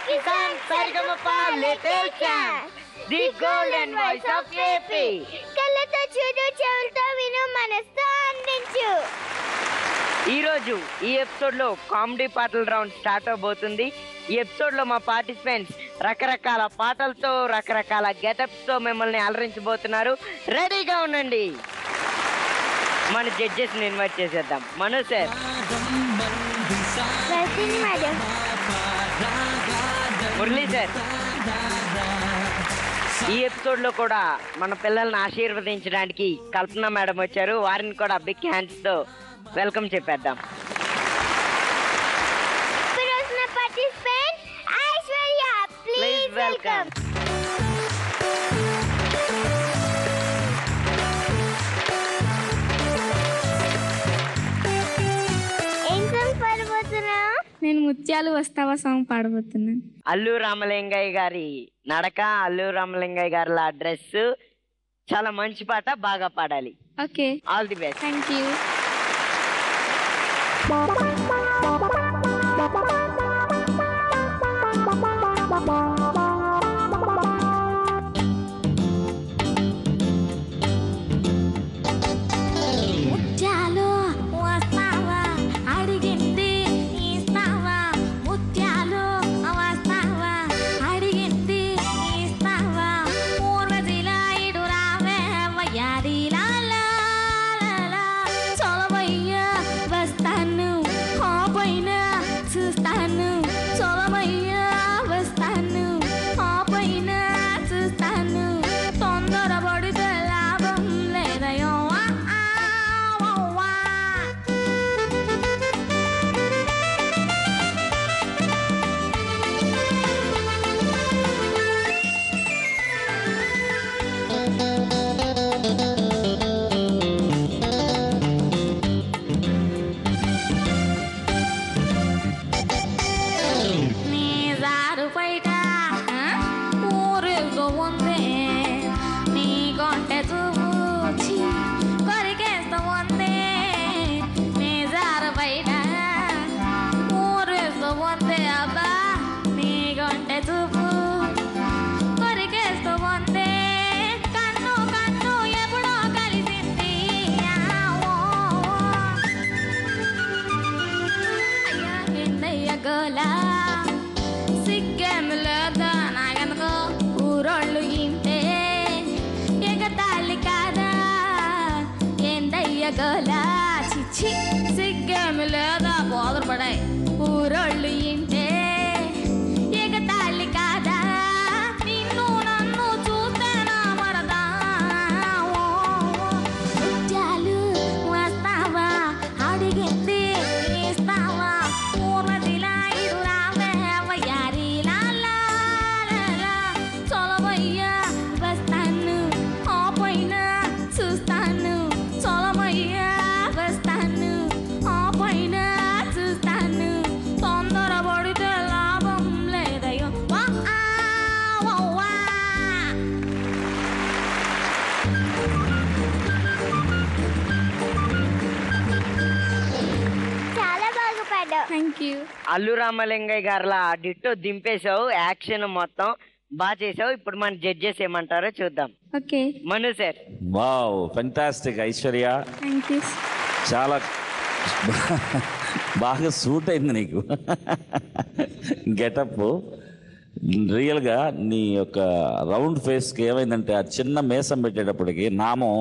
Kisan Sargamapa Little Champ, the golden voice of AP. కళ్ళతో చూడు, చెవులతో విను, మనసుతో అందించు. ఈరోజు ఈ ఎపిసోడ్ లో కామెడీ పాటల రౌండ్ స్టార్ట్ అవబోతుంది. ఈ ఎపిసోడ్ లో మా పార్టిసిపెంట్స్ రకరకాల పాటలతో రకరకాల గెటప్స్ తో మిమ్మల్ని అలరించబోతున్నారు. రెడీగా ఉండండి. మన జడ్జెస్ ని ఇన్వైట్ చేసేద్దాం. మను సార్, మురళీ సార్, ఈ ఎపిసోడ్ లో కూడా మన పిల్లల్ని ఆశీర్వదించడానికి కల్పన మేడం వచ్చారు. వారిని కూడా బిగ్ హ్యాండ్స్ తో వెల్కమ్ చెప్పేద్దాం. Please welcome. నేను ముత్యాలు వస్తావా సాంగ్ పాడబోతున్నాను. అల్లు రామలింగయ్య గారి నడక, అల్లు రామలింగయ్య గారి డ్రెస్ చాలా మంచి పాట, బాగా పాడాలి. Okay, all the best. Thank you. ఊరోళ్ళు ఇంటే ఎగతాళి కాదా, నిన్ను నన్ను చూస్తేనా వరదా. ముత్యాలు వస్తావా అడిగింది ఇస్తావా, ఊరదిలా ఇడు రావే వయ్యారిలా చొలవయ్యా వస్తాను, ఆ పైన చూస్తాను. చొలవయ్యా వస్తాను, ఆ పైన చూస్తాను. తొందరపడితే లాభం లేదయ్యో. చాలా బాగా పాడావు. Thank you. అల్లు రామలింగయ్య గారిలా డిట్టో దింపేశావు, యాక్షన్ మొత్తం బాగా చేసావు. ఇప్పుడు మన జడ్జెస్ ఏమంటారో చూద్దాం. Okay, Manu sir. Wow, fantastic Aishwarya, thank you. చాలా బాగా సూట్ అయింది నీకు గెటప్. రియల్గా నీ యొక్క రౌండ్ ఫేస్కి ఏమైందంటే ఆ చిన్న మేసం పెట్టేటప్పటికి నామం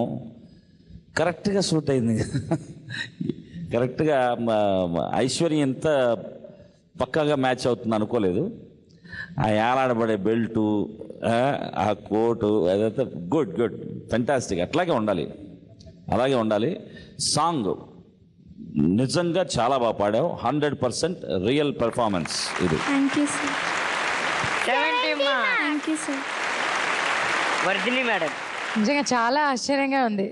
కరెక్ట్గా సూట్ అయింది. కరెక్ట్గా ఐశ్వర్య ఎంత పక్కాగా మ్యాచ్ అవుతుంది అనుకోలేదు. ఆ ఏలాడబడే బెల్టు, ఆ కోటు, అదంతా గుడ్ గుడ్ ఫెంటాస్టిక్. అట్లాగే ఉండాలి, అలాగే ఉండాలి. సాంగ్ నిజంగా చాలా బాగా పాడావు. 100% రియల్ పెర్ఫార్మెన్స్ ఇది. Thank you sir. Thank you sir. Vardhini madam. నిజంగా చాలా ఆశ్చర్యంగా ఉంది.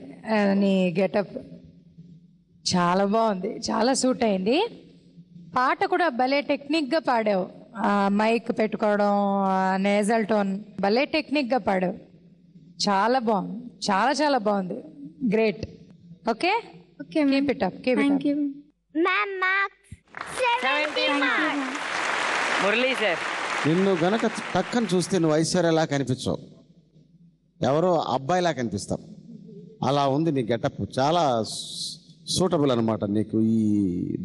నీ గెటప్ చాలా బాగుంది, చాలా సూట్ అయింది. పాట కూడా భలే టెక్నిక్గా పాడావు. మైక్ పెట్టుకోవడం, నేజల్ టోన్ భలే టెక్నిక్గా పాడావు. చాలా బాగుంది, చాలా చాలా బాగుంది. Great. Okay, keep it up. Thank you. Ma'am marks 70 marks. Murali sir. నిన్ను గనక టక్కని చూస్తే నువ్వు ఐశ్వర్యలా కనిపించవు, ఎవరో అబ్బాయిలా కనిపిస్తావు. అలా ఉంది నీ గెటప్, చాలా సూటబుల్ అనమాట నీకు. ఈ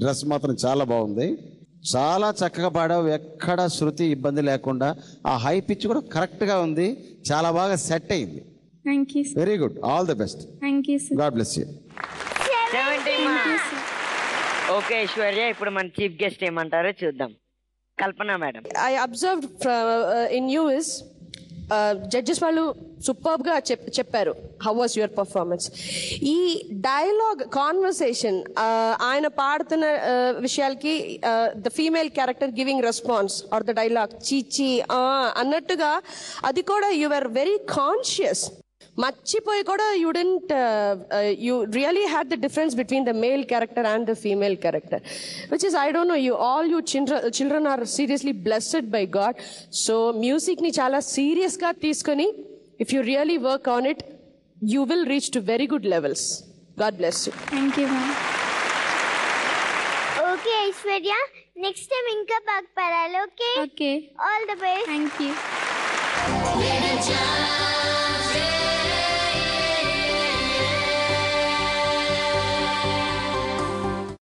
డ్రెస్ మాత్రం చాలా బాగుంది, చాలా చక్కగా పాడావు, ఎక్కడ శృతి ఇబ్బంది లేకుండా. ఆ హై పిచ్ కూడా కరెక్ట్గా ఉంది, చాలా బాగా సెట్ అయింది. Thank you sir. Very good, all the best. Thank you sir. God bless you. 70 marks. Okay Aishwarya, ఇప్పుడు మన చీఫ్ గెస్ట్ ఏమంటారో చూద్దాం. Kalpana madam. I observed in you is judges వాళ్ళు సూపర్బ్గా చెప్పారు. How was your performance? ఈ డైలాగ్ కాన్వర్సేషన్ ఆయన పాడుతున్న విషయాలకి the female character giving response or the dialogue చీచి అన్నట్టుగా అది కూడా యు ఆర్ వెరీ కాన్షియస్. మర్చిపోయి కూడా you didn't you really had the difference between the male character and the female character, which is I don't know, you all you children are seriously blessed by God. So మ్యూజిక్ని చాలా సీరియస్గా తీసుకొని if you really work on it you will reach to very good levels. God bless you. Thank you ma'am. Okay Aishwarya, next time ఇంకా బాగా పాడాలి. Okay okay, all the best. Thank you.